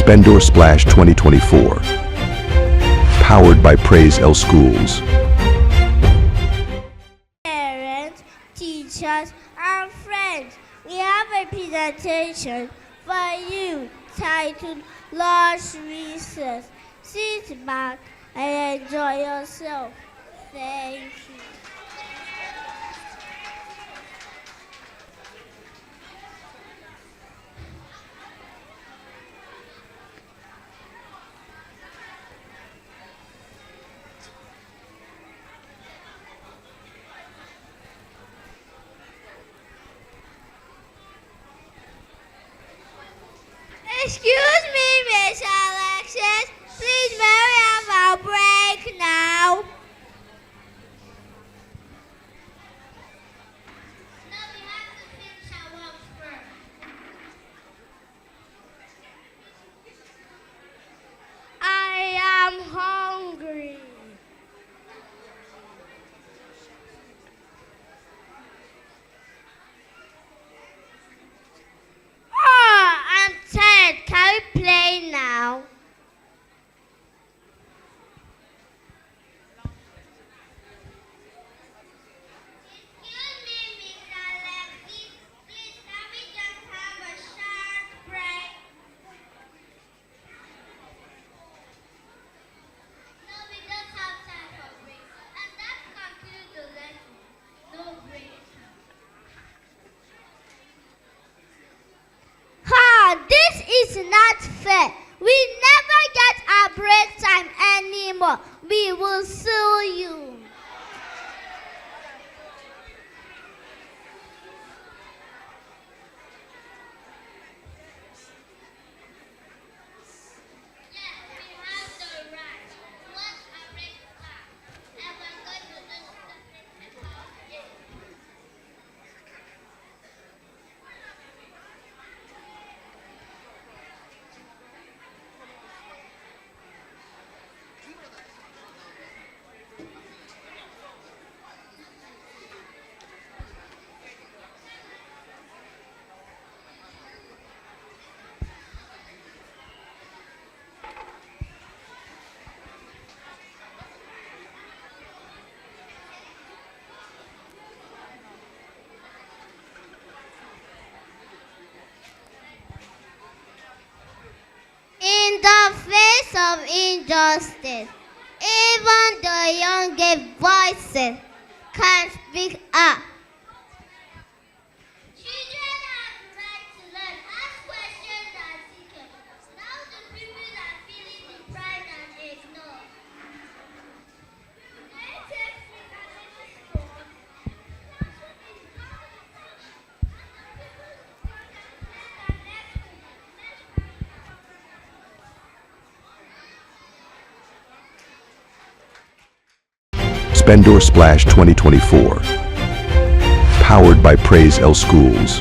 Splendour Splash 2024. Powered by Praise L Schools. Parents, teachers, and friends, we have a presentation for you titled Lost Recess. Sit back and enjoy yourself. Thank you. Excuse me, Miss Alexis. Please, may we have our break now? No, we have to finish our work first. I am hungry. Oh, I'm tired. Can we play now? Excuse me, Miss Alexis. Please, can we just have a short break? No, we don't have time for break. And that concludes the lesson. No break. This is not fair. We never get our break time anymore. We will sue you. Yes, we have the right. Once our break starts, and we're going to do something about it. In the face of injustice, even the youngest voices can speak up. Children have the right to learn, ask questions and seek help. Now the people are feeling deprived and ignored. They take free academic course. Classroom is not essential. And the people's project play their next week. Splendour Splash 2024. Powered by Praise L Schools.